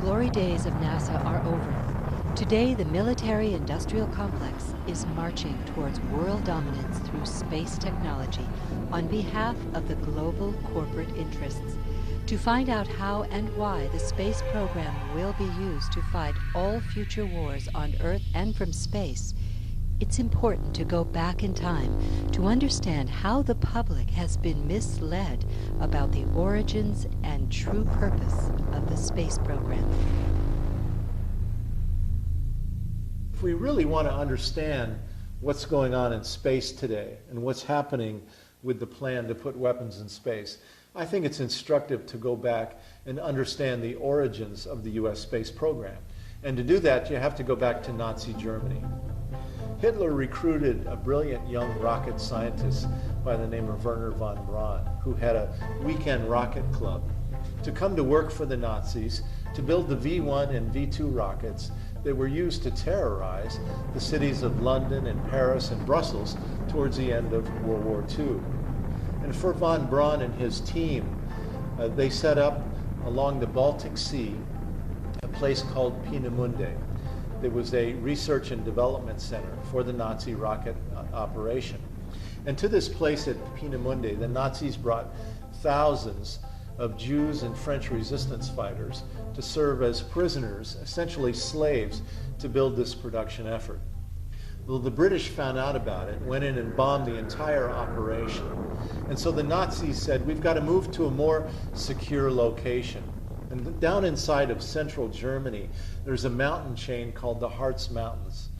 glory days of NASA are over. Today, the military-industrial complex is marching towards world dominance through space technology on behalf of the global corporate interests. To find out how and why the space program will be used to fight all future wars on Earth and from space, it's important to go back in time to understand how the public has been misled about the origins and true purpose of the space program. If we really want to understand what's going on in space today and what's happening with the plan to put weapons in space, I think it's instructive to go back and understand the origins of the US space program. And to do that, you have to go back to Nazi Germany. Hitler recruited a brilliant young rocket scientist by the name of Wernher von Braun, who had a weekend rocket club, to come to work for the Nazis to build the V-1 and V-2 rockets that were used to terrorize the cities of London and Paris and Brussels towards the end of World War II. And for von Braun and his team, they set up along the Baltic Sea a place called Peenemünde. There was a research and development center for the Nazi rocket operation. And to this place at Peenemünde, the Nazis brought thousands of Jews and French resistance fighters to serve as prisoners, essentially slaves, to build this production effort. Well, the British found out about it, went in and bombed the entire operation. And so the Nazis said, we've got to move to a more secure location. And down inside of central Germany, there's a mountain chain called the Harz Mountains.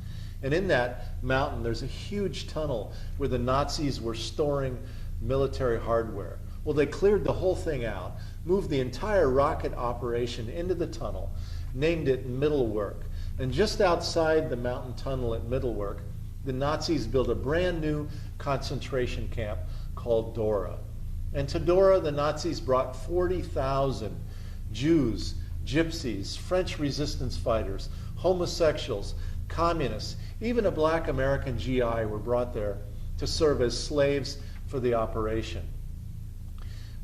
And in that mountain, there's a huge tunnel where the Nazis were storing military hardware. Well, they cleared the whole thing out, moved the entire rocket operation into the tunnel, named it Mittelwerk. And just outside the mountain tunnel at Mittelwerk, the Nazis built a brand new concentration camp called Dora. And to Dora, the Nazis brought 40,000 Jews, gypsies, French resistance fighters, homosexuals, communists, even a black American GI were brought there to serve as slaves for the operation.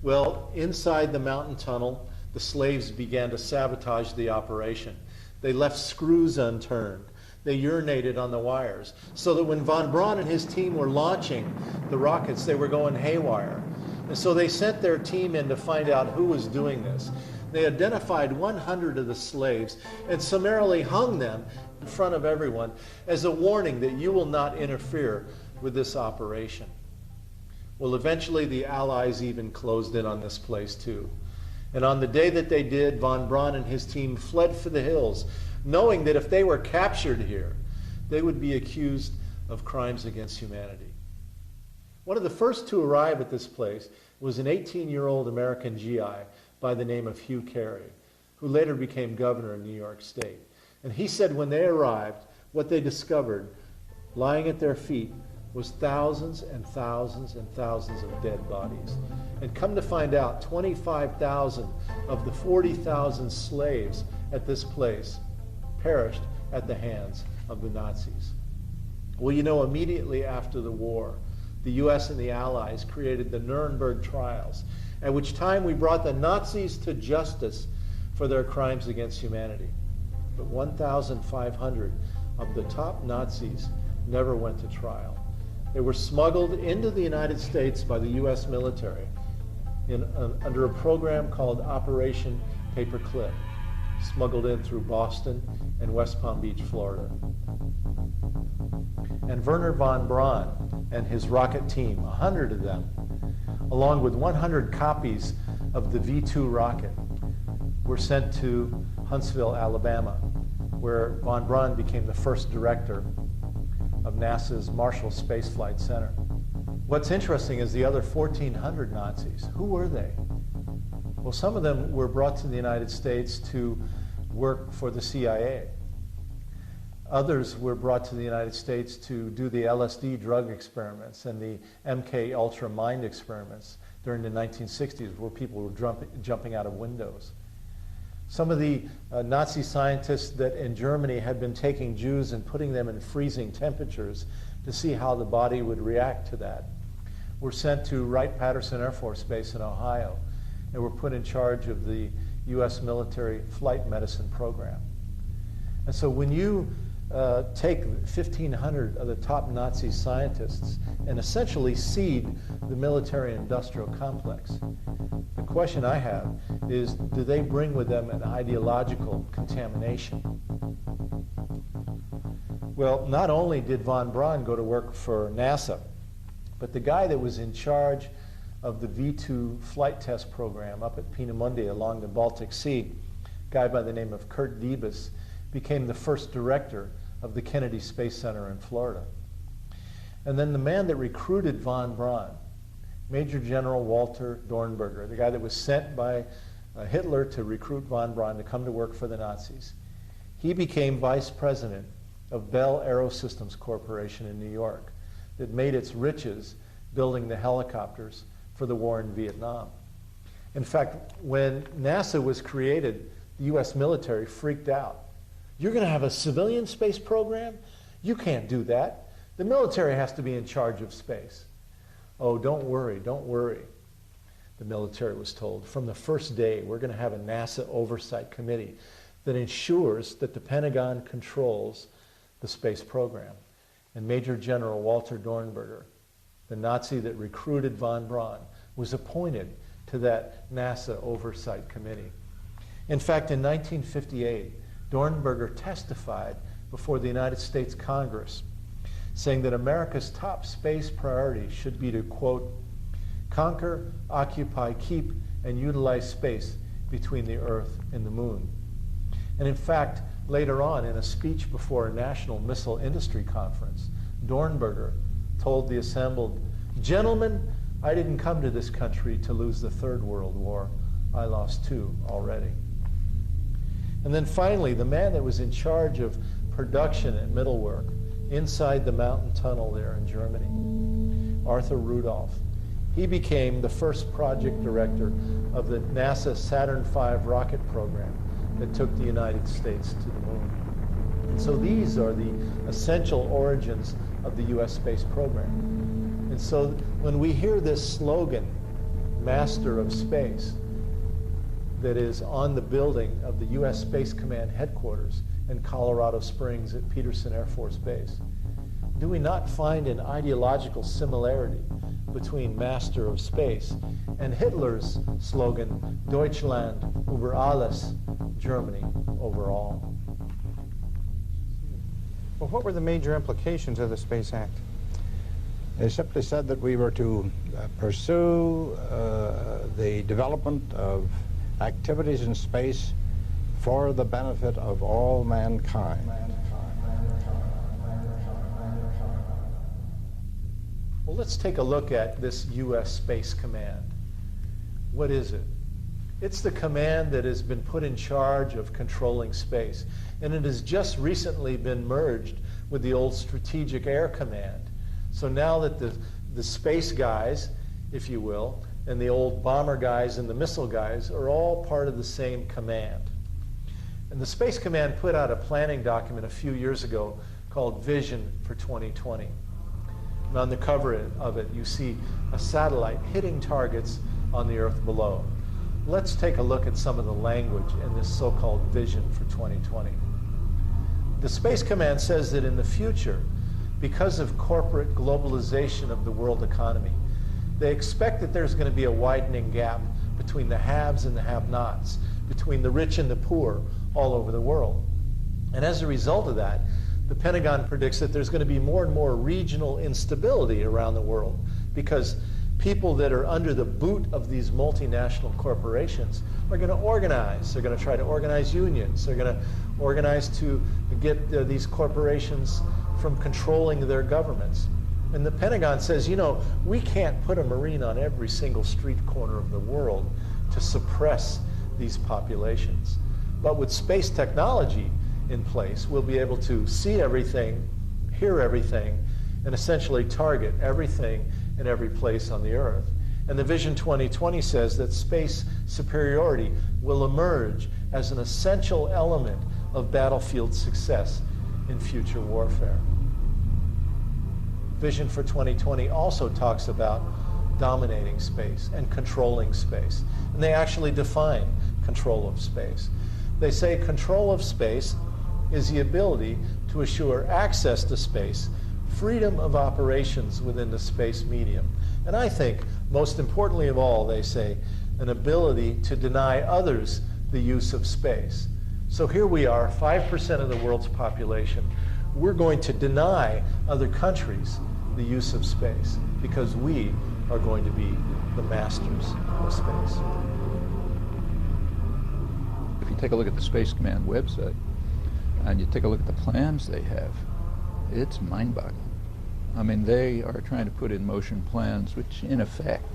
Well, inside the mountain tunnel, the slaves began to sabotage the operation. They left screws unturned. They urinated on the wires, so that when von Braun and his team were launching the rockets, they were going haywire. And so they sent their team in to find out who was doing this. They identified 100 of the slaves and summarily hung them in front of everyone as a warning that you will not interfere with this operation. Well, eventually the Allies even closed in on this place too. And on the day that they did, von Braun and his team fled for the hills, knowing that if they were captured here, they would be accused of crimes against humanity. One of the first to arrive at this place was an 18-year-old American GI by the name of Hugh Carey, who later became governor of New York State. And he said when they arrived, what they discovered lying at their feet was thousands and thousands and thousands of dead bodies. And come to find out, 25,000 of the 40,000 slaves at this place perished at the hands of the Nazis. Well, you know, immediately after the war, the US and the Allies created the Nuremberg trials, at which time we brought the Nazis to justice for their crimes against humanity. But 1,500 of the top Nazis never went to trial. They were smuggled into the United States by the US military under a program called Operation Paperclip, smuggled in through Boston and West Palm Beach, Florida. And Wernher von Braun and his rocket team, 100 of them, along with 100 copies of the V-2 rocket, were sent to Huntsville, Alabama, where von Braun became the first director of NASA's Marshall Space Flight Center. What's interesting is the other 1,400 Nazis. Who were they? Well, some of them were brought to the United States to work for the CIA. Others were brought to the United States to do the LSD drug experiments and the MK Ultra mind experiments during the 1960s, where people were jumping out of windows. Some of the Nazi scientists that in Germany had been taking Jews and putting them in freezing temperatures to see how the body would react to that were sent to Wright-Patterson Air Force Base in Ohio and were put in charge of the U.S. military flight medicine program. And so when you take 1,500 of the top Nazi scientists and essentially seed the military-industrial complex, the question I have is, do they bring with them an ideological contamination? Well, not only did von Braun go to work for NASA, but the guy that was in charge of the V-2 flight test program up at Peenemünde along the Baltic Sea, a guy by the name of Kurt Diebes, became the first director of the Kennedy Space Center in Florida. And then the man that recruited von Braun, Major General Walter Dornberger, the guy that was sent by Hitler to recruit von Braun to come to work for the Nazis, he became vice president of Bell Aerosystems Corporation in New York that made its riches building the helicopters for the war in Vietnam. In fact, when NASA was created, the US military freaked out. You're going to have a civilian space program? You can't do that. The military has to be in charge of space. Oh, don't worry, the military was told. From the first day, we're going to have a NASA oversight committee that ensures that the Pentagon controls the space program. And Major General Walter Dornberger, the Nazi that recruited von Braun, was appointed to that NASA oversight committee. In fact, in 1958, Dornberger testified before the United States Congress, saying that America's top space priority should be to, quote, conquer, occupy, keep, and utilize space between the Earth and the Moon. And in fact, later on, in a speech before a national missile industry conference, Dornberger told the assembled, "Gentlemen, I didn't come to this country to lose the Third World War. I lost two already." And then finally, the man that was in charge of production and middle work inside the mountain tunnel there in Germany, Arthur Rudolph, he became the first project director of the NASA Saturn V rocket program that took the United States to the moon. And so these are the essential origins of the US space program. And so when we hear this slogan, Master of Space, that is on the building of the U.S. Space Command headquarters in Colorado Springs at Peterson Air Force Base, do we not find an ideological similarity between Master of Space and Hitler's slogan, Deutschland über alles, Germany over all? Well, what were the major implications of the Space Act? They simply said that we were to pursue the development of activities in space for the benefit of all mankind. Well, let's take a look at this U.S. Space Command. What is it? It's the command that has been put in charge of controlling space, and it has just recently been merged with the old Strategic Air Command. So now that the space guys, if you will, and the old bomber guys and the missile guys are all part of the same command. And the Space Command put out a planning document a few years ago called Vision for 2020. And on the cover of it, you see a satellite hitting targets on the Earth below. Let's take a look at some of the language in this so-called Vision for 2020. The Space Command says that in the future, because of corporate globalization of the world economy, they expect that there's going to be a widening gap between the haves and the have-nots, between the rich and the poor all over the world. And as a result of that, the Pentagon predicts that there's going to be more and more regional instability around the world because people that are under the boot of these multinational corporations are going to organize. They're going to try to organize unions. They're going to organize to get these corporations from controlling their governments. And the Pentagon says, you know, we can't put a Marine on every single street corner of the world to suppress these populations. But with space technology in place, we'll be able to see everything, hear everything, and essentially target everything in every place on the Earth. And the Vision 2020 says that space superiority will emerge as an essential element of battlefield success in future warfare. Vision for 2020 also talks about dominating space and controlling space. And they actually define control of space. They say control of space is the ability to assure access to space, freedom of operations within the space medium. And I think, most importantly of all, they say, an ability to deny others the use of space. So here we are, 5% of the world's population. We're going to deny other countries the use of space because we are going to be the masters of space. If you take a look at the Space Command website and you take a look at the plans they have, it's mind-boggling. I mean, they are trying to put in motion plans which, in effect,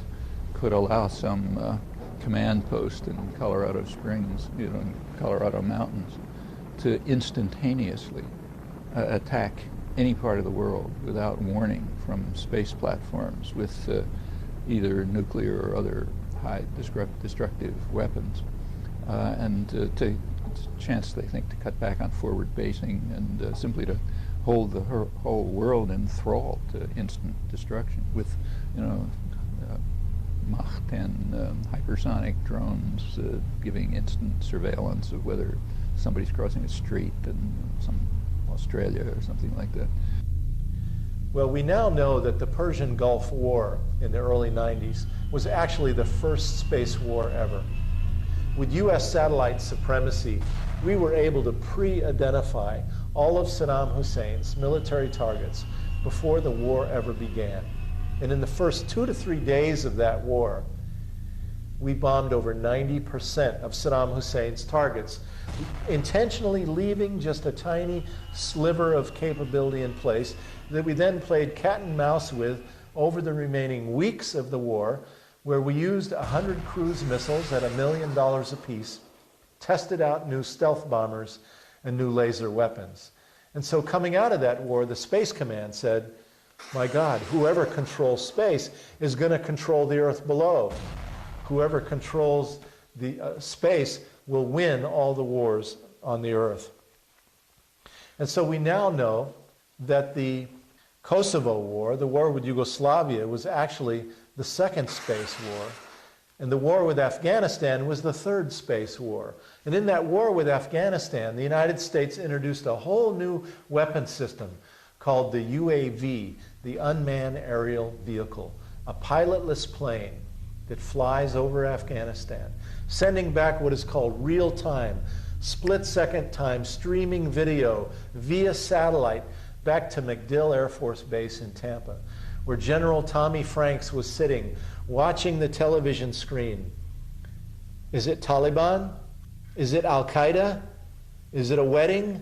could allow some command post in Colorado Springs, in Colorado mountains, to instantaneously attack any part of the world without warning from space platforms with either nuclear or other high destructive weapons, and to chance, they think, to cut back on forward basing and simply to hold the whole world in thrall to instant destruction with, Mach 10 hypersonic drones giving instant surveillance of whether somebody's crossing a street in some Australia or something like that. Well, we now know that the Persian Gulf War in the early 90s was actually the first space war ever. With U.S. satellite supremacy, we were able to pre-identify all of Saddam Hussein's military targets before the war ever began. And in the first 2 to 3 days of that war, we bombed over 90% of Saddam Hussein's targets, intentionally leaving just a tiny sliver of capability in place that we then played cat and mouse with over the remaining weeks of the war, where we used 100 cruise missiles at $1 million apiece, tested out new stealth bombers and new laser weapons. And so coming out of that war, the Space Command said, my God, whoever controls space is going to control the Earth below. Whoever controls the space will win all the wars on the Earth. And so we now know that the Kosovo War, the war with Yugoslavia, was actually the second space war. And the war with Afghanistan was the third space war. And in that war with Afghanistan, the United States introduced a whole new weapon system called the UAV, the Unmanned Aerial Vehicle, a pilotless plane that flies over Afghanistan, sending back what is called real-time, split-second time streaming video via satellite back to MacDill Air Force Base in Tampa, where General Tommy Franks was sitting, watching the television screen. Is it Taliban? Is it Al-Qaeda? Is it a wedding?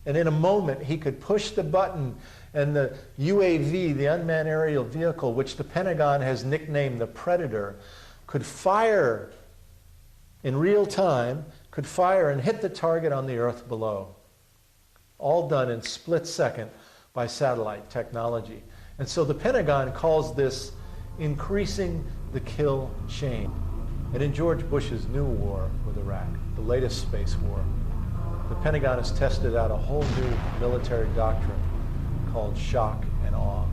And in a moment, he could push the button and the UAV, the Unmanned Aerial Vehicle, which the Pentagon has nicknamed the Predator, could fire in real time, could fire and hit the target on the Earth below. All done in split second by satellite technology. And so the Pentagon calls this increasing the kill chain. And in George Bush's new war with Iraq, the latest space war, the Pentagon has tested out a whole new military doctrine called shock and awe.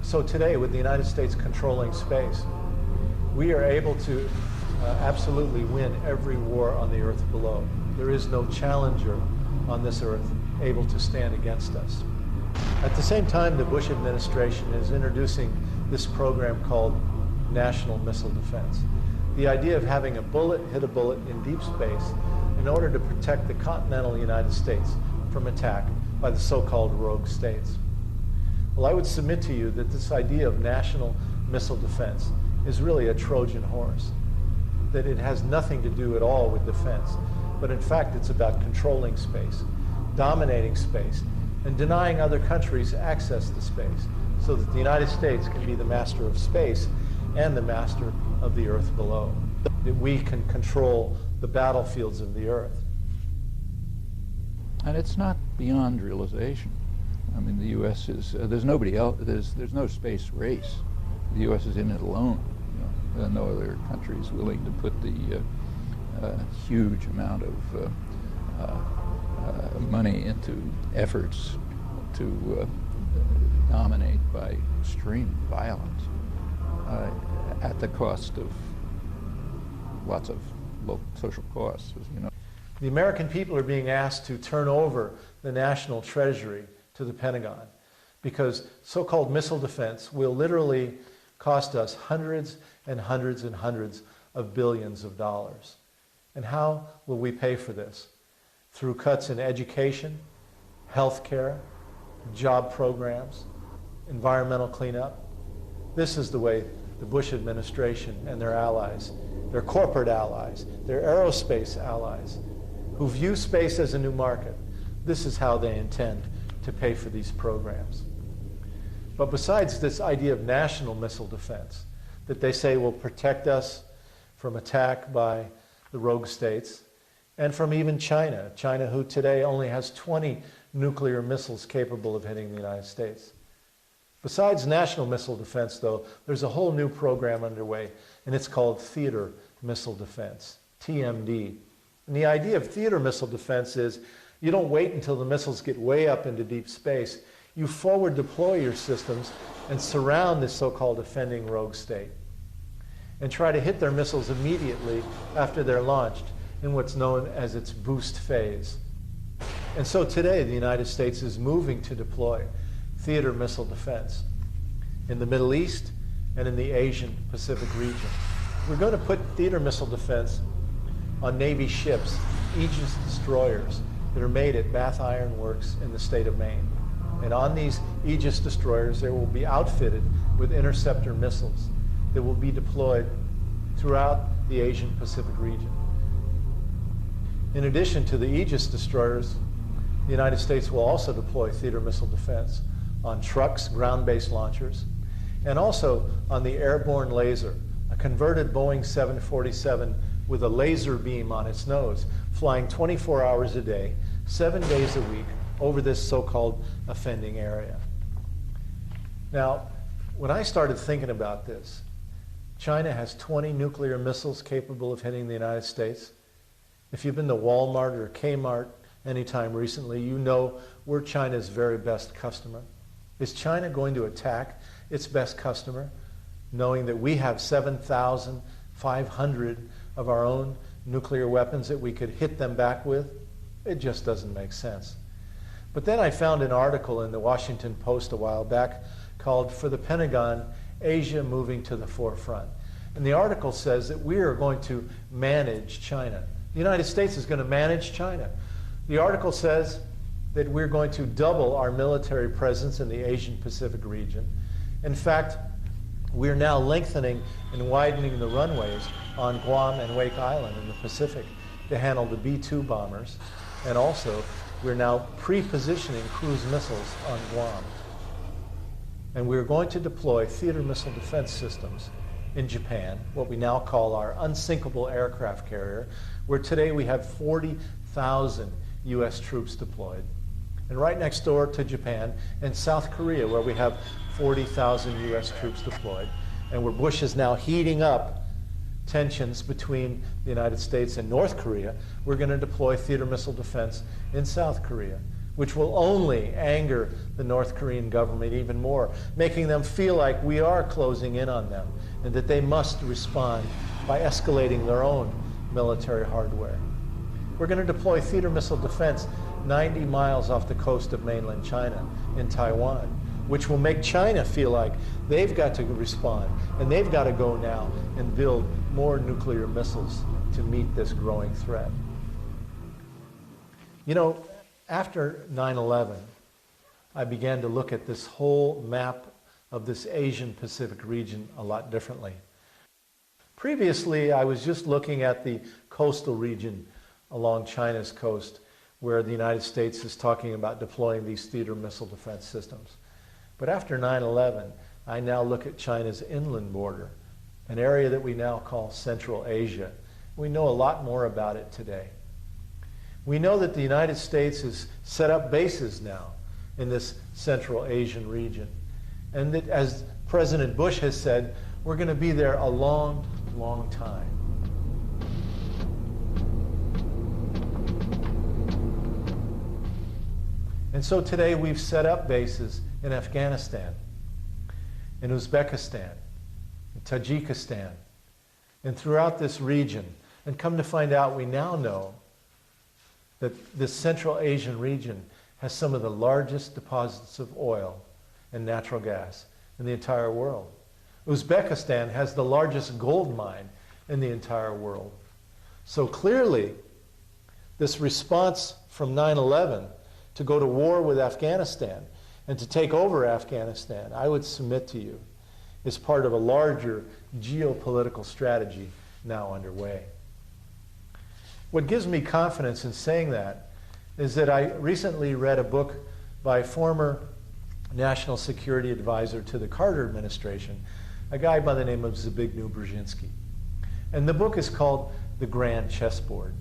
So today, with the United States controlling space, we are able to absolutely win every war on the Earth below. There is no challenger on this Earth able to stand against us. At the same time, the Bush administration is introducing this program called National Missile Defense. The idea of having a bullet hit a bullet in deep space in order to protect the continental United States from attack by the so-called rogue states. Well, I would submit to you that this idea of national missile defense is really a Trojan horse, that it has nothing to do at all with defense, but in fact it's about controlling space, dominating space, and denying other countries access to space so that the United States can be the master of space and the master of the Earth below, that we can control the battlefields of the Earth. And it's not beyond realization. I mean, the U.S. is, there's nobody else, there's no space race. The U.S. is in it alone. No other country is willing to put the huge amount of money into efforts to dominate by extreme violence. at the cost of lots of low social costs, as you know. The American people are being asked to turn over the national treasury to the Pentagon because so-called missile defense will literally cost us hundreds and hundreds and hundreds of billions of dollars. And how will we pay for this? Through cuts in education, health care, job programs, environmental cleanup. This is the way the Bush administration and their allies, their corporate allies, their aerospace allies, who view space as a new market, this is how they intend to pay for these programs. But besides this idea of national missile defense, that they say will protect us from attack by the rogue states, and from even China, China who today only has 20 nuclear missiles capable of hitting the United States. Besides national missile defense, though, there's a whole new program underway, and it's called theater missile defense, TMD. And the idea of theater missile defense is you don't wait until the missiles get way up into deep space. You forward deploy your systems and surround this so-called offending rogue state and try to hit their missiles immediately after they're launched in what's known as its boost phase. And so today the United States is moving to deploy theater missile defense in the Middle East and in the Asian Pacific region. We're going to put theater missile defense on Navy ships, Aegis destroyers that are made at Bath Iron Works in the state of Maine. And on these Aegis destroyers, they will be outfitted with interceptor missiles that will be deployed throughout the Asian Pacific region. In addition to the Aegis destroyers, the United States will also deploy theater missile defense on trucks, ground-based launchers, and also on the airborne laser, a converted Boeing 747 with a laser beam on its nose, flying 24 hours a day, 7 days a week, over this so-called offending area. Now, when I started thinking about this, China has 20 nuclear missiles capable of hitting the United States. If you've been to Walmart or Kmart anytime recently, you know we're China's very best customer. Is China going to attack its best customer, knowing that we have 7,500 of our own nuclear weapons that we could hit them back with? It just doesn't make sense. But then I found an article in the Washington Post a while back called "For the Pentagon, Asia Moving to the Forefront." And the article says that we are going to manage China. The United States is going to manage China. The article says that we're going to double our military presence in the Asian Pacific region. In fact, we're now lengthening and widening the runways on Guam and Wake Island in the Pacific to handle the B-2 bombers. And also, we're now pre-positioning cruise missiles on Guam. And we're going to deploy theater missile defense systems in Japan, what we now call our unsinkable aircraft carrier, where today we have 40,000 U.S. troops deployed. And right next door to Japan, in South Korea, where we have 40,000 U.S. troops deployed, and where Bush is now heating up tensions between the United States and North Korea, we're going to deploy theater missile defense in South Korea, which will only anger the North Korean government even more, making them feel like we are closing in on them and that they must respond by escalating their own military hardware. We're going to deploy theater missile defense 90 miles off the coast of mainland China in Taiwan, which will make China feel like they've got to respond and they've got to go now and build more nuclear missiles to meet this growing threat. You know, after 9/11, I began to look at this whole map of this Asian Pacific region a lot differently. Previously, I was just looking at the coastal region along China's coast, where the United States is talking about deploying these theater missile defense systems. But after 9/11, I now look at China's inland border, an area that we now call Central Asia. We know a lot more about it today. We know that the United States has set up bases now in this Central Asian region. And that, as President Bush has said, we're going to be there a long, long time. And so today we've set up bases in Afghanistan, in Uzbekistan, Tajikistan, and throughout this region. And come to find out, we now know that this Central Asian region has some of the largest deposits of oil and natural gas in the entire world. Uzbekistan has the largest gold mine in the entire world. So clearly, this response from 9/11 to go to war with Afghanistan and to take over Afghanistan, I would submit to you, is part of a larger geopolitical strategy now underway. What gives me confidence in saying that is that I recently read a book by former National Security Advisor to the Carter administration, a guy by the name of Zbigniew Brzezinski. And the book is called The Grand Chessboard.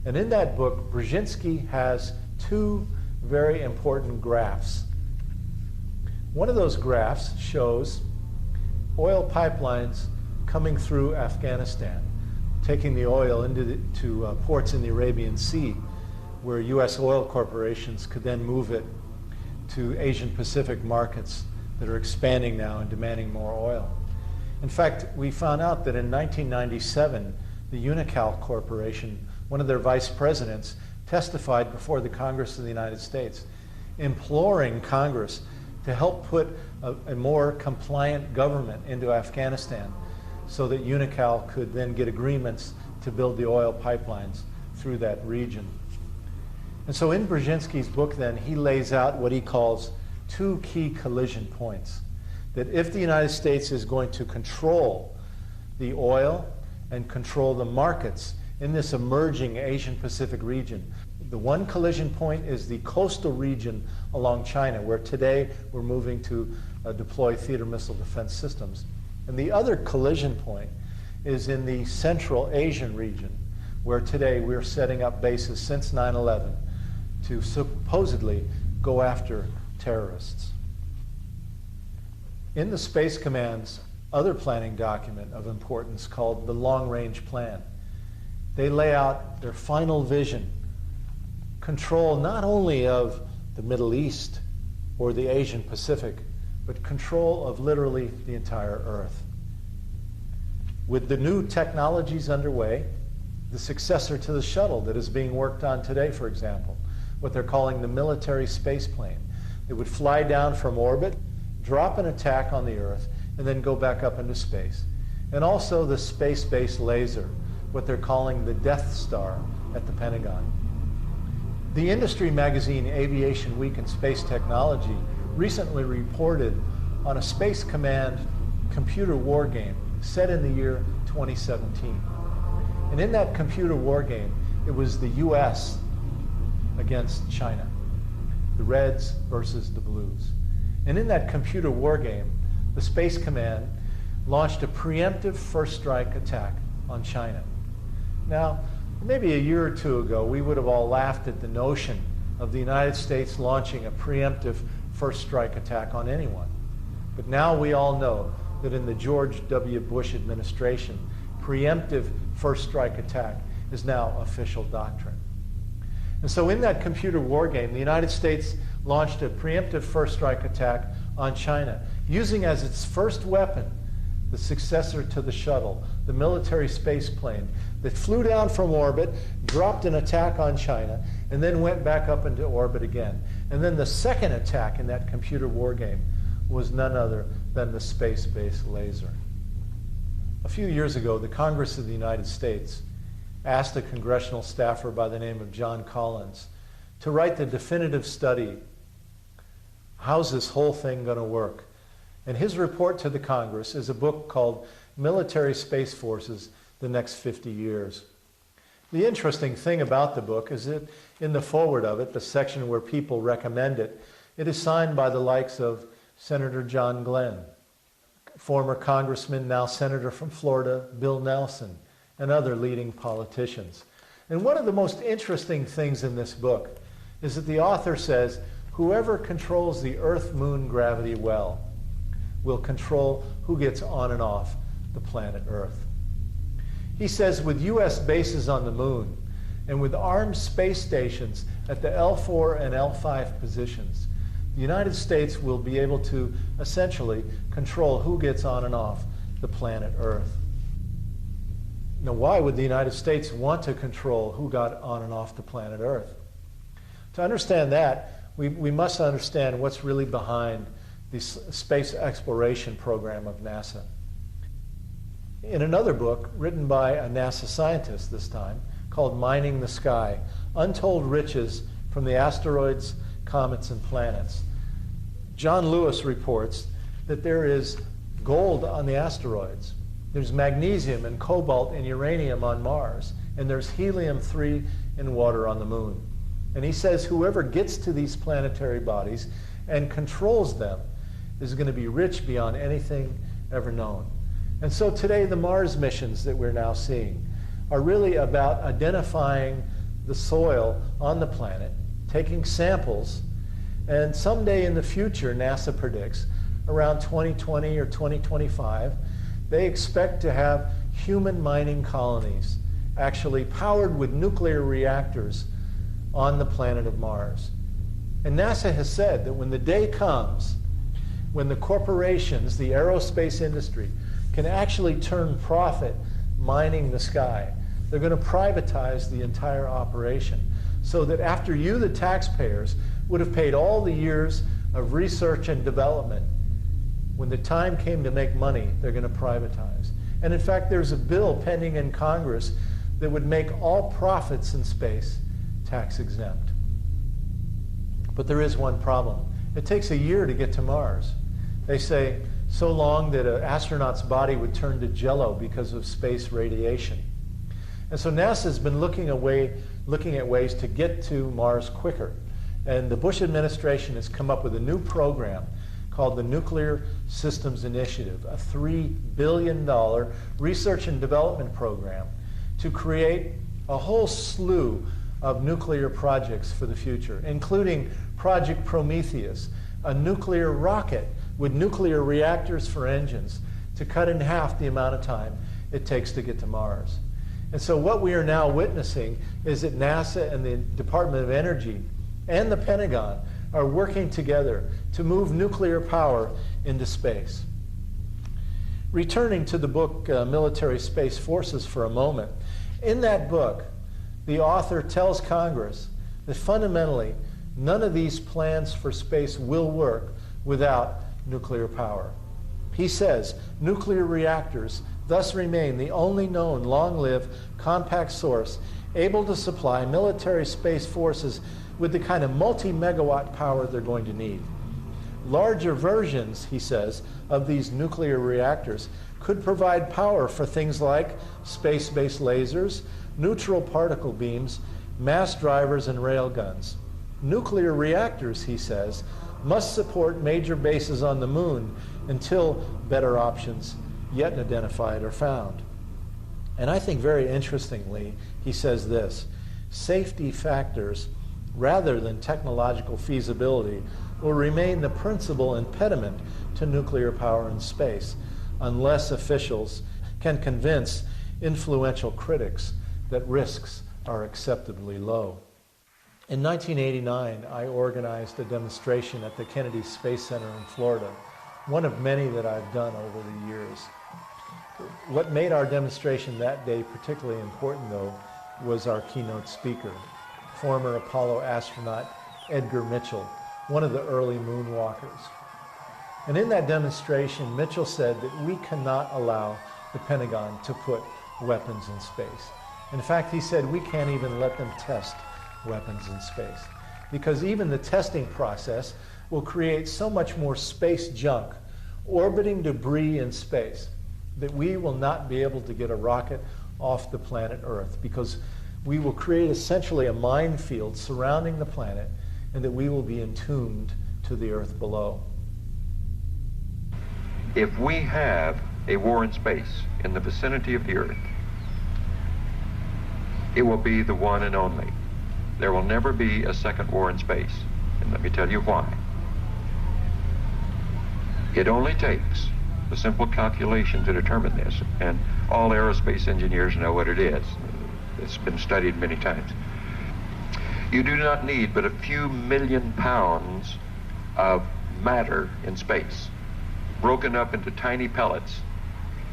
And in that book, Brzezinski has two very important graphs. One of those graphs shows oil pipelines coming through Afghanistan, taking the oil into ports in the Arabian Sea, where U.S. oil corporations could then move it to Asian Pacific markets that are expanding now and demanding more oil. In fact, we found out that in 1997, the Unocal Corporation, one of their vice presidents, testified before the Congress of the United States, imploring Congress to help put a more compliant government into Afghanistan so that Unocal could then get agreements to build the oil pipelines through that region. And so in Brzezinski's book then, he lays out what he calls two key collision points. That if the United States is going to control the oil and control the markets in this emerging Asian Pacific region, the one collision point is the coastal region along China, where today we're moving to deploy theater missile defense systems. And the other collision point is in the Central Asian region, where today we're setting up bases since 9/11 to supposedly go after terrorists. In the Space Command's other planning document of importance called the Long Range Plan, they lay out their final vision, control not only of the Middle East or the Asian Pacific, but control of literally the entire Earth. With the new technologies underway, the successor to the shuttle that is being worked on today, for example, what they're calling the military space plane. It would fly down from orbit, drop an attack on the Earth, and then go back up into space. And also the space-based laser, what they're calling the Death Star at the Pentagon. The industry magazine Aviation Week and Space Technology recently reported on a Space Command computer war game set in the year 2017. And in that computer war game, it was the US against China, the Reds versus the Blues. And in that computer war game, the Space Command launched a preemptive first strike attack on China. Now, maybe a year or two ago, we would have all laughed at the notion of the United States launching a preemptive first strike attack on anyone. But now we all know that in the George W. Bush administration, preemptive first strike attack is now official doctrine. And so in that computer war game, the United States launched a preemptive first strike attack on China, using as its first weapon the successor to the shuttle, the military space plane that flew down from orbit, dropped an attack on China, and then went back up into orbit again. And then the second attack in that computer war game was none other than the space-based laser. A few years ago, the Congress of the United States asked a congressional staffer by the name of John Collins to write the definitive study. How's this whole thing going to work? And his report to the Congress is a book called Military Space Forces, the Next 50 Years. The interesting thing about the book is that in the foreword of it, the section where people recommend it, it is signed by the likes of Senator John Glenn, former congressman, now senator from Florida, Bill Nelson, and other leading politicians. And one of the most interesting things in this book is that the author says, whoever controls the Earth-Moon gravity well will control who gets on and off the planet Earth. He says with U.S. bases on the moon and with armed space stations at the L4 and L5 positions, the United States will be able to essentially control who gets on and off the planet Earth. Now, why would the United States want to control who got on and off the planet Earth? To understand that, we must understand what's really behind the space exploration program of NASA. In another book, written by a NASA scientist this time, called Mining the Sky, Untold Riches from the Asteroids, Comets, and Planets, John Lewis reports that there is gold on the asteroids. There's magnesium and cobalt and uranium on Mars, and there's helium-3 in water on the moon. And he says whoever gets to these planetary bodies and controls them is going to be rich beyond anything ever known. And so today the Mars missions that we're now seeing are really about identifying the soil on the planet, taking samples, and someday in the future, NASA predicts, around 2020 or 2025, they expect to have human mining colonies actually powered with nuclear reactors on the planet of Mars. And NASA has said that when the day comes when the corporations, the aerospace industry, can actually turn profit mining the sky, they're going to privatize the entire operation so that after you, the taxpayers, would have paid all the years of research and development, when the time came to make money, they're going to privatize. And in fact, there's a bill pending in Congress that would make all profits in space tax exempt. But there is one problem. It takes a year to get to Mars. They say so long that an astronaut's body would turn to jello because of space radiation. And so NASA's been looking at ways to get to Mars quicker. And the Bush administration has come up with a new program called the Nuclear Systems Initiative, a $3 billion research and development program to create a whole slew of nuclear projects for the future, including Project Prometheus, a nuclear rocket with nuclear reactors for engines to cut in half the amount of time it takes to get to Mars. And so what we are now witnessing is that NASA and the Department of Energy and the Pentagon are working together to move nuclear power into space. Returning to the book Military Space Forces for a moment, in that book, the author tells Congress that fundamentally none of these plans for space will work without nuclear power. He says nuclear reactors thus remain the only known long-lived compact source able to supply military space forces with the kind of multi-megawatt power they're going to need. Larger versions, he says, of these nuclear reactors could provide power for things like space-based lasers, neutral particle beams, mass drivers, and railguns. Nuclear reactors, he says, must support major bases on the moon until better options, yet identified, are found. And I think very interestingly, he says this: safety factors rather than technological feasibility will remain the principal impediment to nuclear power in space unless officials can convince influential critics that risks are acceptably low. In 1989, I organized a demonstration at the Kennedy Space Center in Florida, one of many that I've done over the years. What made our demonstration that day particularly important, though, was our keynote speaker, former Apollo astronaut Edgar Mitchell, one of the early moonwalkers. And in that demonstration, Mitchell said that we cannot allow the Pentagon to put weapons in space. In fact, he said we can't even let them test weapons in space, because even the testing process will create so much more space junk, orbiting debris in space, that we will not be able to get a rocket off the planet Earth, because we will create essentially a minefield surrounding the planet, and that we will be entombed to the Earth below. If we have a war in space in the vicinity of the Earth, it will be the one and only. There will never be a second war in space, and let me tell you why. It only takes the simple calculation to determine this, and all aerospace engineers know what it is. It's been studied many times. You do not need but a few million pounds of matter in space, broken up into tiny pellets,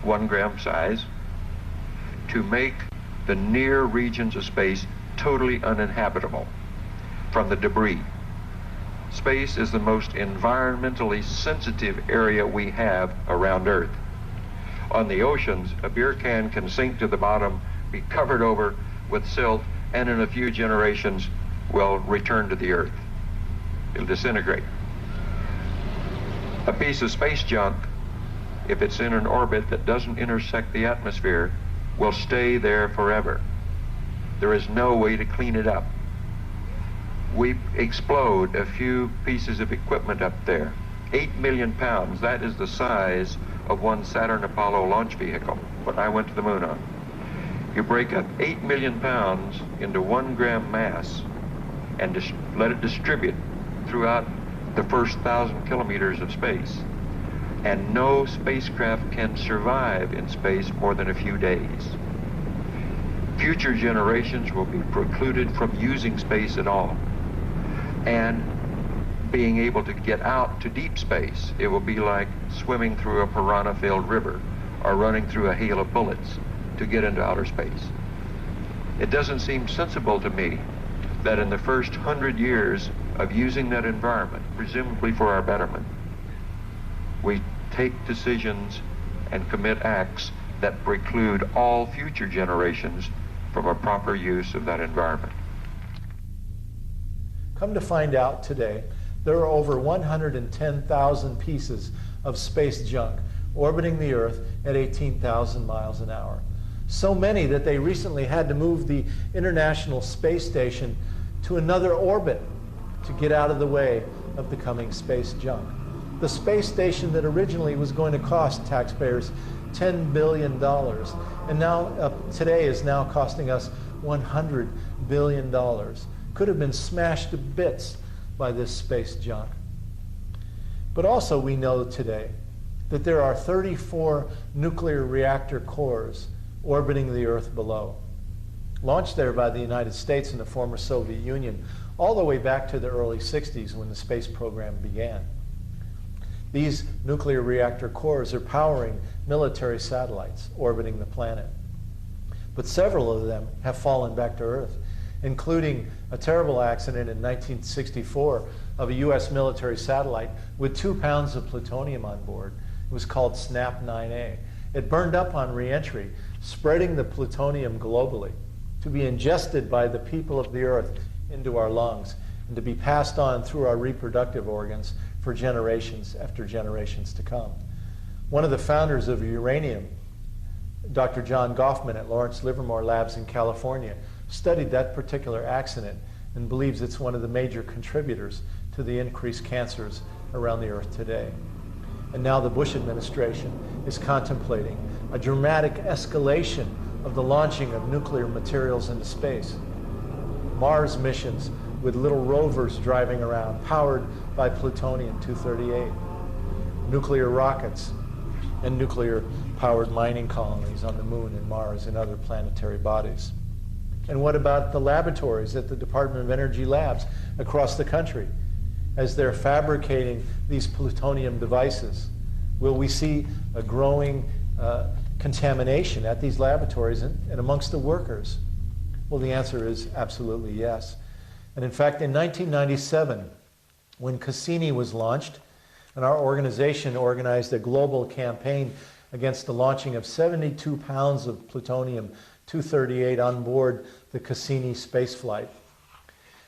1 gram size, to make the near regions of space totally uninhabitable from the debris. Space is the most environmentally sensitive area we have around Earth. On the oceans, a beer can sink to the bottom, be covered over with silt, and in a few generations will return to the Earth. It'll disintegrate. A piece of space junk, if it's in an orbit that doesn't intersect the atmosphere, will stay there forever. There is no way to clean it up. We explode a few pieces of equipment up there. 8 million pounds, that is the size of one Saturn Apollo launch vehicle, what I went to the moon on. You break up 8 million pounds into 1 gram mass and let it distribute throughout the first 1,000 kilometers of space. And no spacecraft can survive in space more than a few days. Future generations will be precluded from using space at all. And being able to get out to deep space, it will be like swimming through a piranha-filled river or running through a hail of bullets to get into outer space. It doesn't seem sensible to me that in the first 100 years of using that environment, presumably for our betterment, we take decisions and commit acts that preclude all future generations from a proper use of that environment. Come to find out today, there are over 110,000 pieces of space junk orbiting the Earth at 18,000 miles an hour. So many that they recently had to move the International Space Station to another orbit to get out of the way of the coming space junk. The space station that originally was going to cost taxpayers $10 billion, and now today is now costing us $100 billion, could have been smashed to bits by this space junk. But also we know today that there are 34 nuclear reactor cores orbiting the Earth below, launched there by the United States and the former Soviet Union, all the way back to the early 60s when the space program began. These nuclear reactor cores are powering military satellites orbiting the planet. But several of them have fallen back to Earth, including a terrible accident in 1964 of a US military satellite with 2 pounds of plutonium on board. It was called SNAP 9A. It burned up on re-entry, spreading the plutonium globally to be ingested by the people of the Earth into our lungs and to be passed on through our reproductive organs for generations after generations to come. One of the founders of uranium, Dr. John Goffman at Lawrence Livermore Labs in California, studied that particular accident and believes it's one of the major contributors to the increased cancers around the Earth today. And now the Bush administration is contemplating a dramatic escalation of the launching of nuclear materials into space. Mars missions with little rovers driving around, powered by plutonium-238. Nuclear rockets and nuclear-powered mining colonies on the Moon and Mars and other planetary bodies. And what about the laboratories at the Department of Energy labs across the country as they're fabricating these plutonium devices? Will we see a growing contamination at these laboratories and amongst the workers? Well, the answer is absolutely yes. And in fact, in 1997, when Cassini was launched, and our organization organized a global campaign against the launching of 72 pounds of plutonium-238 on board the Cassini spaceflight.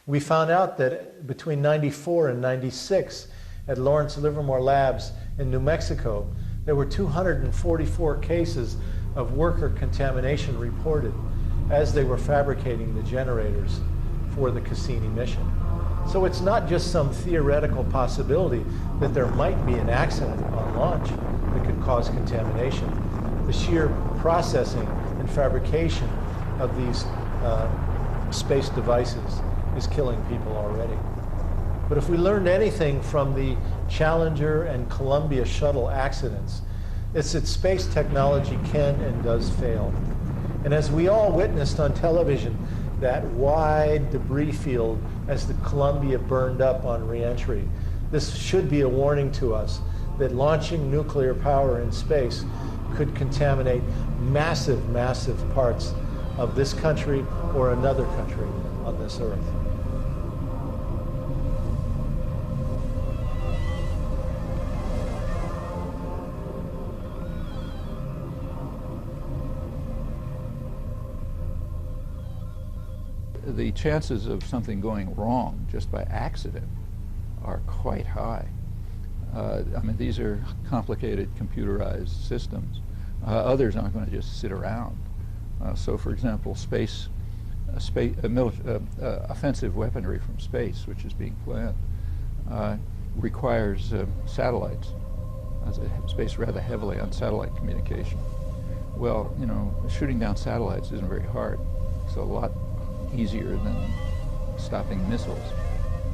We found out that between 94 and 96 at Lawrence Livermore Labs in New Mexico, there were 244 cases of worker contamination reported as they were fabricating the generators for the Cassini mission. So it's not just some theoretical possibility that there might be an accident on launch that could cause contamination. The sheer processing and fabrication of these space devices is killing people already. But if we learned anything from the Challenger and Columbia shuttle accidents, it's that space technology can and does fail. And as we all witnessed on television, that wide debris field as the Columbia burned up on re-entry, this should be a warning to us that launching nuclear power in space could contaminate massive, massive parts of this country or another country on this earth. The chances of something going wrong just by accident are quite high. I mean, these are complicated computerized systems. Others aren't going to just sit around. So, for example, offensive weaponry from space, which is being planned, requires satellites. It's based rather heavily on satellite communication. Well, you know, shooting down satellites isn't very hard. It's a lot easier than stopping missiles.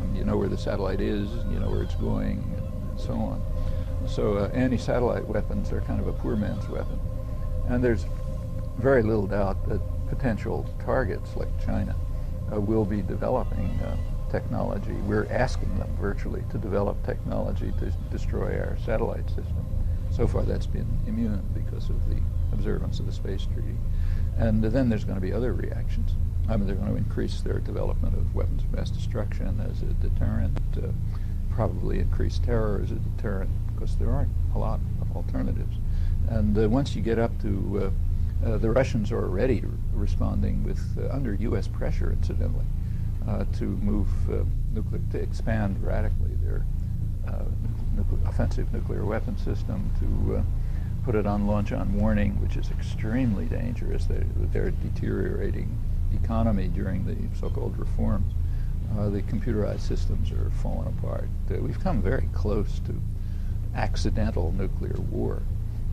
I mean, you know where the satellite is, and you know where it's going, and so on. So anti-satellite weapons are kind of a poor man's weapon. And there's very little doubt that potential targets like China will be developing technology. We're asking them virtually to develop technology to destroy our satellite system. So far that's been immune because of the observance of the space treaty. And then there's going to be other reactions. I mean, they're going to increase their development of weapons of mass destruction as a deterrent, probably increase terror as a deterrent, because there aren't a lot of alternatives. And once you get up to, the Russians are already responding with, under U.S. pressure, incidentally, to move to expand radically their offensive nuclear weapon system, to put it on launch on warning, which is extremely dangerous. They're deteriorating economy during the so-called reforms. The computerized systems are falling apart. We've come very close to accidental nuclear war,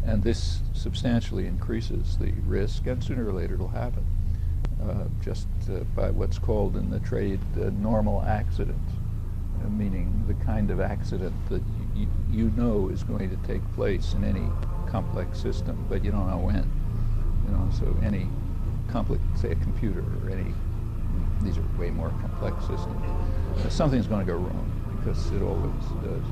and this substantially increases the risk, and sooner or later it'll happen, just by what's called in the trade normal accidents, meaning the kind of accident that you know is going to take place in any complex system, but you don't know when. You know, so any complex, say a computer or any, these are way more complex systems, something's going to go wrong, because it always does.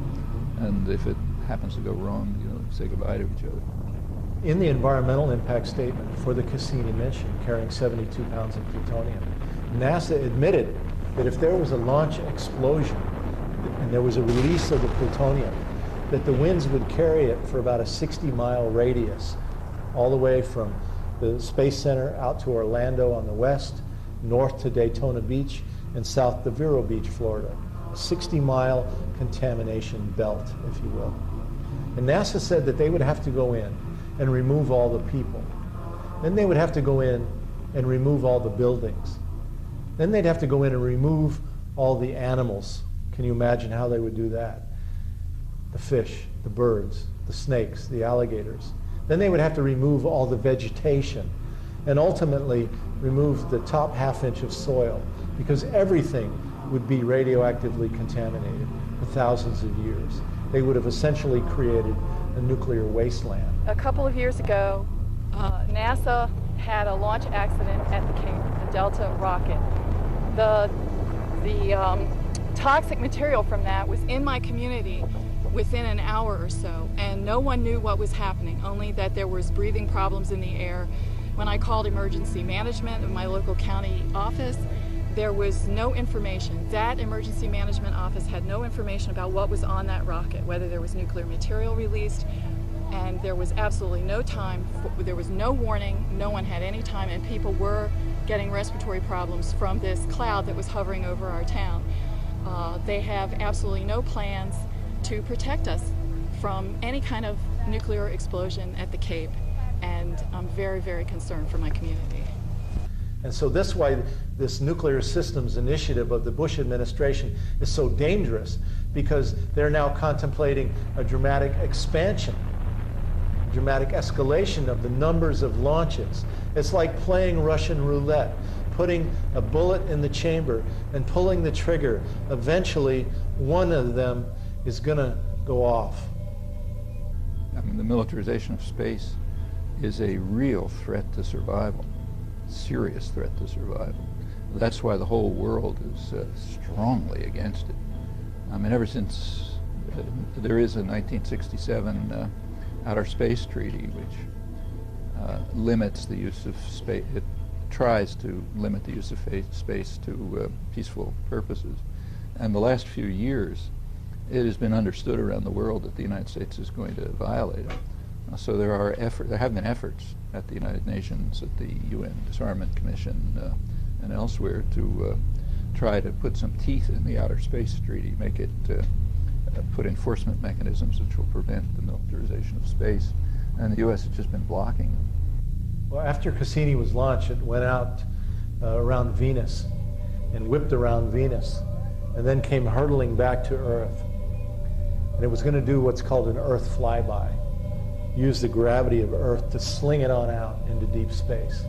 And if it happens to go wrong, you know, say goodbye to each other. In the environmental impact statement for the Cassini mission, carrying 72 pounds of plutonium, NASA admitted that if there was a launch explosion and there was a release of the plutonium, that the winds would carry it for about a 60-mile radius, all the way from the Space Center out to Orlando on the west, north to Daytona Beach, and south to Vero Beach, Florida. A 60-mile contamination belt, if you will. And NASA said that they would have to go in and remove all the people. Then they would have to go in and remove all the buildings. Then they'd have to go in and remove all the animals. Can you imagine how they would do that? The fish, the birds, the snakes, the alligators. Then they would have to remove all the vegetation and ultimately remove the top half-inch of soil, because everything would be radioactively contaminated for thousands of years. They would have essentially created a nuclear wasteland. A couple of years ago, NASA had a launch accident at the Cape, the Delta rocket. The toxic material from that was in my community within an hour or so, and no one knew what was happening, only that there was breathing problems in the air. When I called emergency management of my local county office, there was no information. That emergency management office had no information about what was on that rocket, whether there was nuclear material released, and there was absolutely no time, there was no warning, no one had any time, and people were getting respiratory problems from this cloud that was hovering over our town. They have absolutely no plans to protect us from any kind of nuclear explosion at the Cape, and I'm very, very concerned for my community. And so that's why this nuclear systems initiative of the Bush administration is so dangerous, because they're now contemplating a dramatic expansion, dramatic escalation of the numbers of launches. It's like playing Russian roulette, putting a bullet in the chamber and pulling the trigger. Eventually, one of them is going to go off. I mean, the militarization of space is a real threat to survival, serious threat to survival. That's why the whole world is strongly against it. I mean, ever since there is a 1967 Outer Space Treaty, which limits the use of space. It tries to limit the use of space to peaceful purposes. And the last few years, it has been understood around the world that the United States is going to violate it. So there have been efforts at the United Nations, at the UN Disarmament Commission, and elsewhere to try to put some teeth in the Outer Space Treaty, make it put enforcement mechanisms which will prevent the militarization of space. And the U.S. has just been blocking them. Well, after Cassini was launched, it went out around Venus and whipped around Venus, and then came hurtling back to Earth. And it was going to do what's called an Earth flyby, use the gravity of Earth to sling it on out into deep space.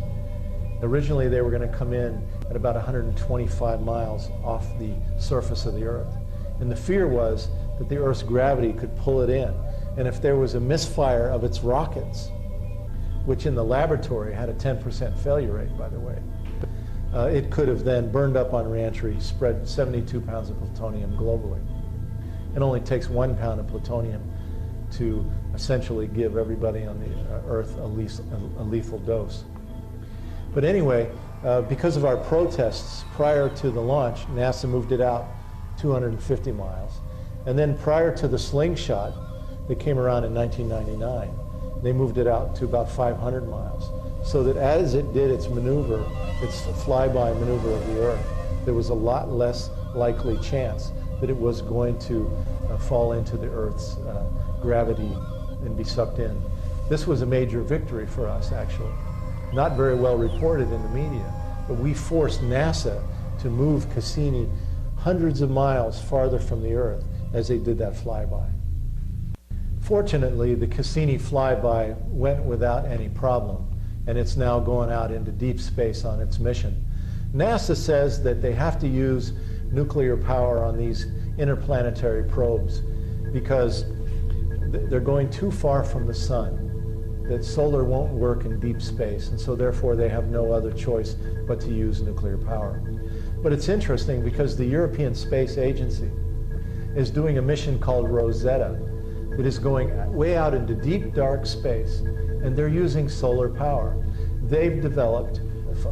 Originally, they were going to come in at about 125 miles off the surface of the Earth. And the fear was that the Earth's gravity could pull it in. And if there was a misfire of its rockets, which in the laboratory had a 10% failure rate, by the way, it could have then burned up on reentry, spread 72 pounds of plutonium globally. It only takes 1 pound of plutonium to essentially give everybody on the Earth a lethal dose. But anyway, because of our protests prior to the launch, NASA moved it out 250 miles. And then prior to the slingshot that came around in 1999, they moved it out to about 500 miles. So that as it did its maneuver, its flyby maneuver of the Earth, there was a lot less likely chance that it was going to fall into the Earth's gravity and be sucked in. This was a major victory for us, actually. Not very well reported in the media, but we forced NASA to move Cassini hundreds of miles farther from the Earth as they did that flyby. Fortunately, the Cassini flyby went without any problem, and it's now going out into deep space on its mission. NASA says that they have to use nuclear power on these interplanetary probes because they're going too far from the sun, that solar won't work in deep space, and so therefore they have no other choice but to use nuclear power. But it's interesting because the European Space Agency is doing a mission called Rosetta that is going way out into deep, dark space, and they're using solar power. They've developed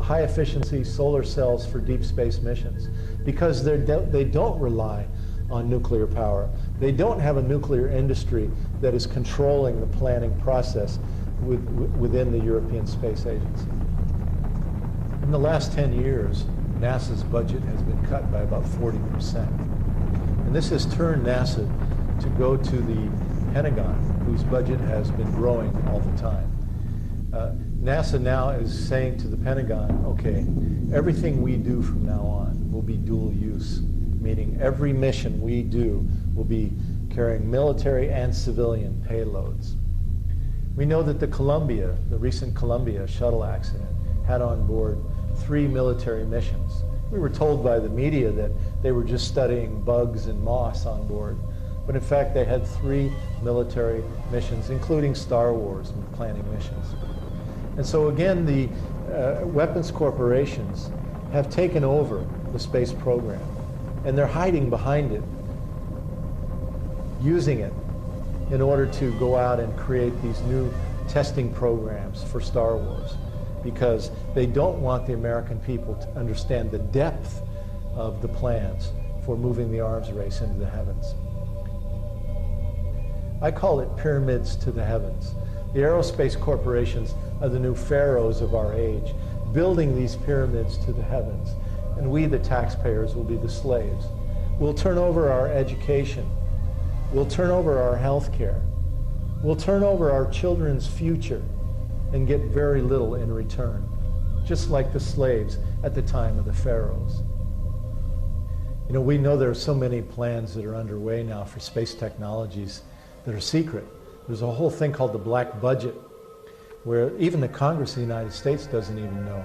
high-efficiency solar cells for deep space missions because they don't rely on nuclear power. They don't have a nuclear industry that is controlling the planning process within the European Space Agency. In the last 10 years, NASA's budget has been cut by about 40%. And this has turned NASA to go to the Pentagon, whose budget has been growing all the time. NASA now is saying to the Pentagon, okay, everything we do from now on will be dual use, meaning every mission we do will be carrying military and civilian payloads. We know that the recent Columbia shuttle accident, had on board 3 military missions. We were told by the media that they were just studying bugs and moss on board, but in fact they had 3 military missions, including Star Wars planning missions. And so again, the weapons corporations have taken over the space program, and they're hiding behind it, using it in order to go out and create these new testing programs for Star Wars, because they don't want the American people to understand the depth of the plans for moving the arms race into the heavens. I call it pyramids to the heavens. The aerospace corporations are the new pharaohs of our age, building these pyramids to the heavens, and we, the taxpayers, will be the slaves. We'll turn over our education. We'll turn over our health care. We'll turn over our children's future and get very little in return, just like the slaves at the time of the pharaohs. You know, we know there are so many plans that are underway now for space technologies that are secret. There's a whole thing called the black budget, where even the Congress of the United States doesn't even know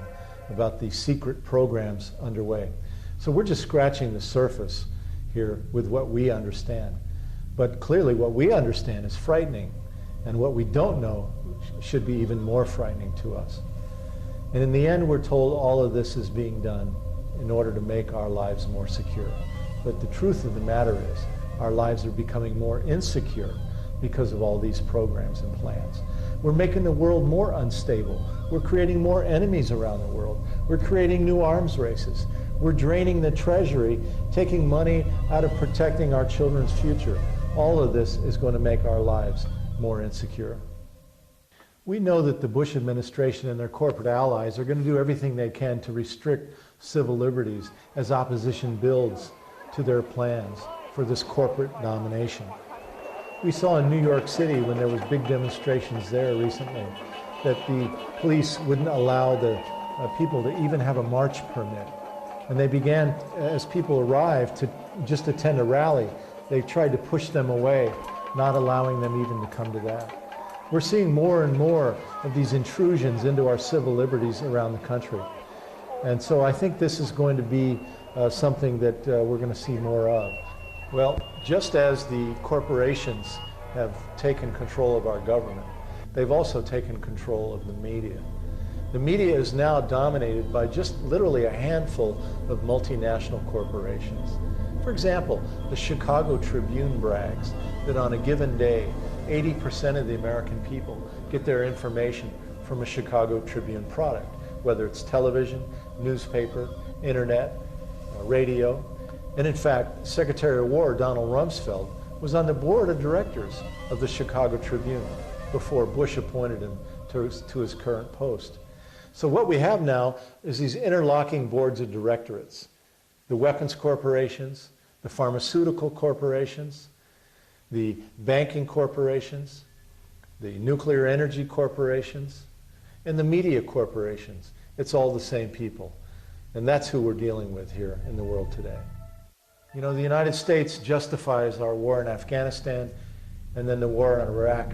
about these secret programs underway. So we're just scratching the surface here with what we understand. But clearly what we understand is frightening, and what we don't know should be even more frightening to us. And in the end, we're told all of this is being done in order to make our lives more secure. But the truth of the matter is, our lives are becoming more insecure because of all these programs and plans. We're making the world more unstable. We're creating more enemies around the world. We're creating new arms races. We're draining the treasury, taking money out of protecting our children's future. All of this is going to make our lives more insecure. We know that the Bush administration and their corporate allies are going to do everything they can to restrict civil liberties as opposition builds to their plans for this corporate domination. We saw in New York City, when there was big demonstrations there recently, that the police wouldn't allow the people to even have a march permit. And they began, as people arrived, to just attend a rally. They tried to push them away, not allowing them even to come to that. We're seeing more and more of these intrusions into our civil liberties around the country. And so I think this is going to be something that we're going to see more of. Well, just as the corporations have taken control of our government, they've also taken control of the media. The media is now dominated by just literally a handful of multinational corporations. For example, the Chicago Tribune brags that on a given day, 80% of the American people get their information from a Chicago Tribune product, whether it's television, newspaper, internet, radio. And in fact, Secretary of War Donald Rumsfeld was on the board of directors of the Chicago Tribune before Bush appointed him to his current post. So what we have now is these interlocking boards of directorates. The weapons corporations, the pharmaceutical corporations, the banking corporations, the nuclear energy corporations, and the media corporations. It's all the same people. And that's who we're dealing with here in the world today. You know, the United States justifies our war in Afghanistan and then the war in Iraq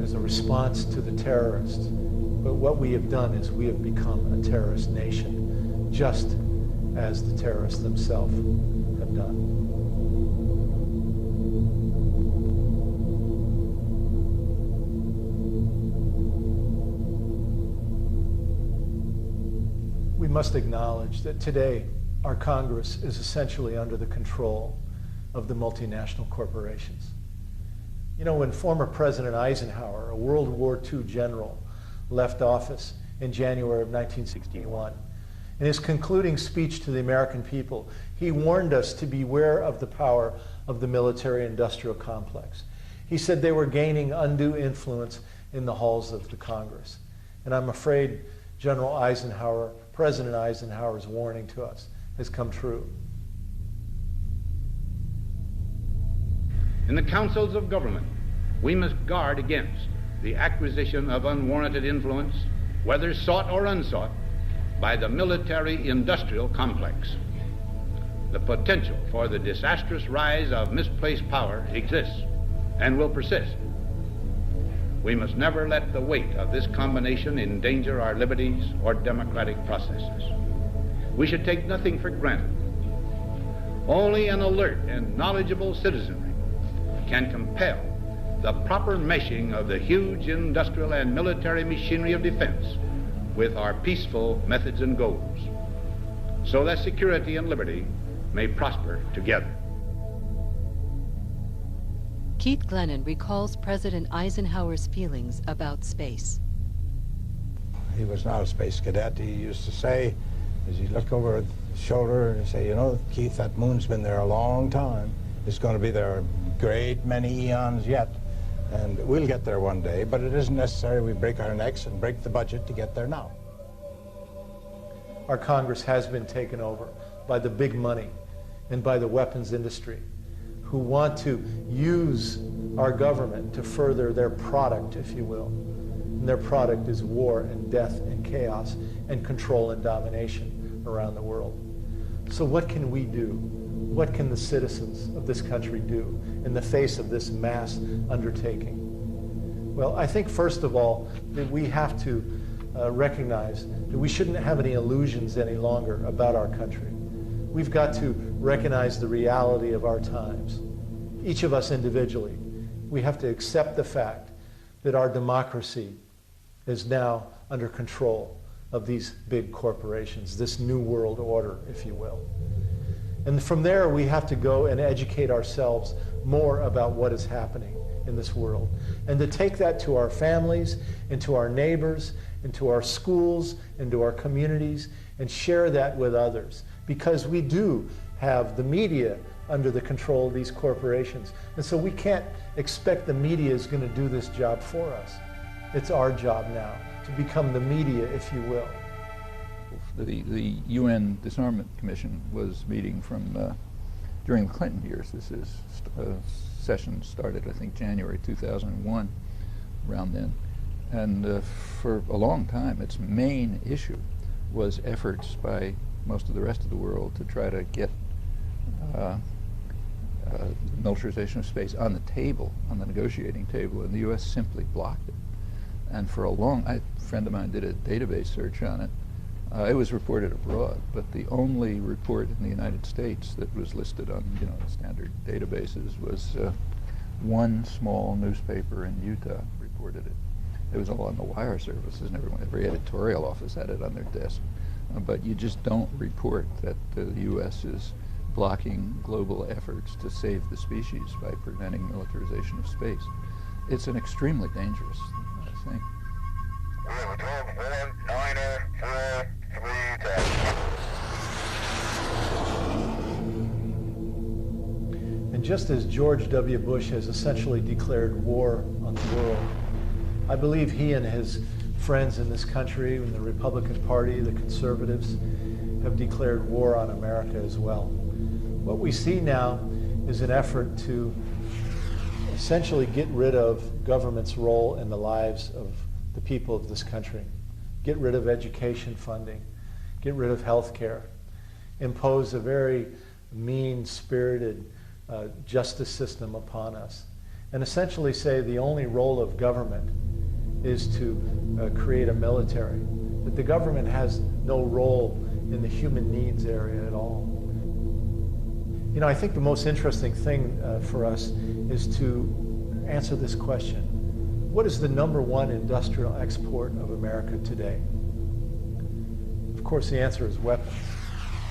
as a response to the terrorists. But what we have done is we have become a terrorist nation, just as the terrorists themselves have done. We must acknowledge that today our Congress is essentially under the control of the multinational corporations. You know, when former President Eisenhower, a World War II general, left office in January of 1961, in his concluding speech to the American people, he warned us to beware of the power of the military-industrial complex. He said they were gaining undue influence in the halls of the Congress. And I'm afraid General Eisenhower, President Eisenhower's warning to us has come true. In the councils of government, we must guard against the acquisition of unwarranted influence, whether sought or unsought, by the military-industrial complex. The potential for the disastrous rise of misplaced power exists and will persist. We must never let the weight of this combination endanger our liberties or democratic processes. We should take nothing for granted. Only an alert and knowledgeable citizenry can compel the proper meshing of the huge industrial and military machinery of defense with our peaceful methods and goals, so that security and liberty may prosper together. Keith Glennon recalls President Eisenhower's feelings about space. He was not a space cadet. He used to say, as he looked over his shoulder and say, you know, Keith, that moon's been there a long time. It's going to be there a great many eons yet. And we'll get there one day, but it isn't necessary we break our necks and break the budget to get there now. Our Congress has been taken over by the big money and by the weapons industry, who want to use our government to further their product, if you will. And their product is war and death and chaos and control and domination around the world. So what can we do? What can the citizens of this country do in the face of this mass undertaking? Well, I think first of all that we have to recognize that we shouldn't have any illusions any longer about our country. We've got to recognize the reality of our times. Each of us individually, we have to accept the fact that our democracy is now under control of these big corporations, this new world order, if you will. And from there, we have to go and educate ourselves more about what is happening in this world, and to take that to our families, and to our neighbors, and to our schools, and to our communities, and share that with others. Because we do have the media under the control of these corporations. And so we can't expect the media is going to do this job for us. It's our job now to become the media, if you will. The UN Disarmament Commission was meeting from during the Clinton years. This is session started, I think, January 2001, around then. And for a long time, its main issue was efforts by most of the rest of the world to try to get militarization of space on the table, on the negotiating table, and the U.S. simply blocked it. And for a a friend of mine did a database search on it. It was reported abroad, but the only report in the United States that was listed on, standard databases was one small newspaper in Utah reported it. It was all on the wire services, and every editorial office had it on their desk. But you just don't report that the U.S. is blocking global efforts to save the species by preventing militarization of space. It's an extremely dangerous thing. And just as George W. Bush has essentially declared war on the world, I believe he and his friends in this country, in the Republican Party, the conservatives, have declared war on America as well. What we see now is an effort to essentially get rid of government's role in the lives of the people of this country, get rid of education funding, get rid of health care, impose a very mean-spirited justice system upon us, and essentially say the only role of government is to create a military, that the government has no role in the human needs area at all. I think the most interesting thing for us is to answer this question. What is the #1 industrial export of America today? Of course, the answer is weapons.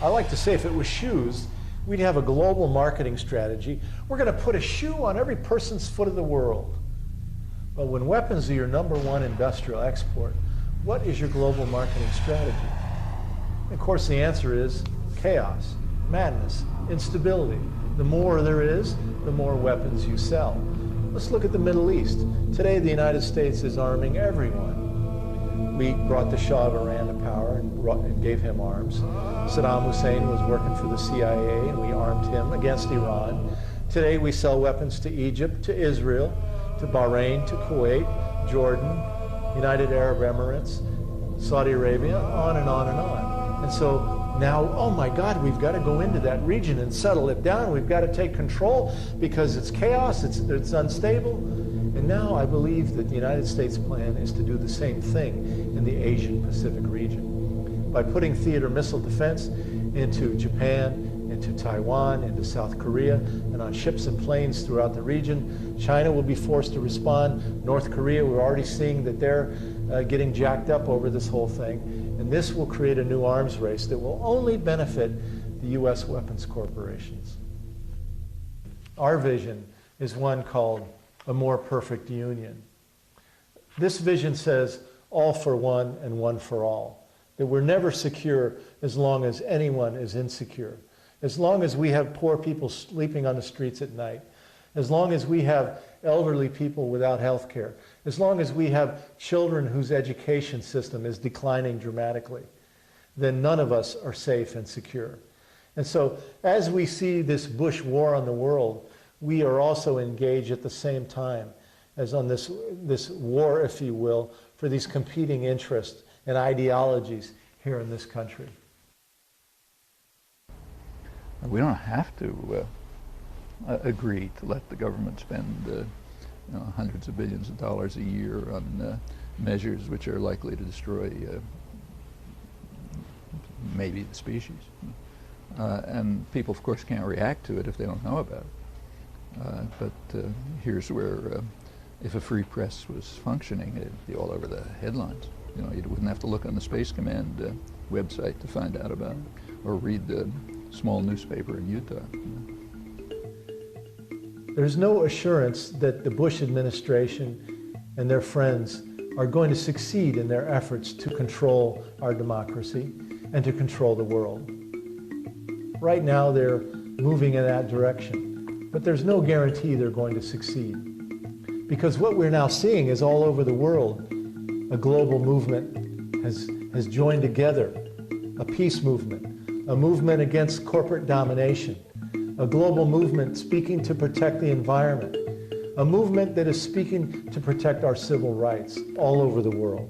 I like to say if it was shoes, we'd have a global marketing strategy. We're going to put a shoe on every person's foot of the world. But when weapons are your #1 industrial export, what is your global marketing strategy? Of course, the answer is chaos, madness, instability. The more there is, the more weapons you sell. Let's look at the Middle East. Today, the United States is arming everyone. We brought the Shah of Iran to power and gave him arms. Saddam Hussein was working for the CIA, and we armed him against Iran. Today, we sell weapons to Egypt, to Israel, to Bahrain, to Kuwait, Jordan, United Arab Emirates, Saudi Arabia, on and on and on. And so now, oh my God, we've got to go into that region and settle it down. We've got to take control because it's chaos, it's unstable. And now I believe that the United States plan is to do the same thing in the Asian Pacific region. By putting theater missile defense into Japan, into Taiwan, into South Korea, and on ships and planes throughout the region, China will be forced to respond. North Korea, we're already seeing that they're getting jacked up over this whole thing. And this will create a new arms race that will only benefit the U.S. weapons corporations. Our vision is one called a more perfect union. This vision says all for one and one for all, that we're never secure as long as anyone is insecure, as long as we have poor people sleeping on the streets at night, as long as we have elderly people without health care, as long as we have children whose education system is declining dramatically, then none of us are safe and secure. And so as we see this Bush war on the world, we are also engaged at the same time as on this war, if you will, for these competing interests and ideologies here in this country. We don't have to agree to let the government spend hundreds of billions of dollars a year on measures which are likely to destroy maybe the species. And people, of course, can't react to it if they don't know about it. But here's where, if a free press was functioning, it'd be all over the headlines. You wouldn't have to look on the Space Command website to find out about it, or read the small newspaper in Utah. There's no assurance that the Bush administration and their friends are going to succeed in their efforts to control our democracy and to control the world. Right now, they're moving in that direction, but there's no guarantee they're going to succeed. Because what we're now seeing is all over the world, a global movement has joined together, a peace movement, a movement against corporate domination, a global movement speaking to protect the environment, a movement that is speaking to protect our civil rights all over the world,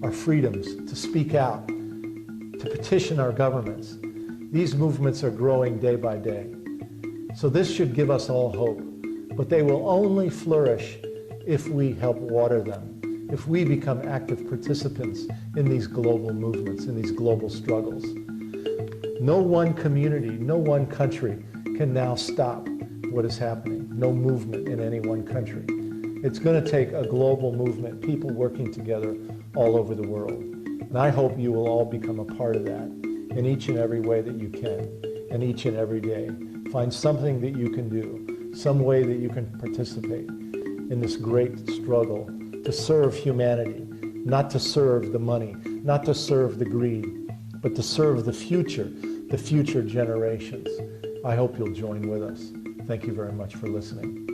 our freedoms to speak out, to petition our governments. These movements are growing day by day. So this should give us all hope, but they will only flourish if we help water them, if we become active participants in these global movements, in these global struggles. No one community, no one country can now stop what is happening. No movement in any one country. It's going to take a global movement, people working together all over the world. And I hope you will all become a part of that in each and every way that you can, and each and every day. Find something that you can do, some way that you can participate in this great struggle to serve humanity, not to serve the money, not to serve the greed, but to serve the future generations. I hope you'll join with us. Thank you very much for listening.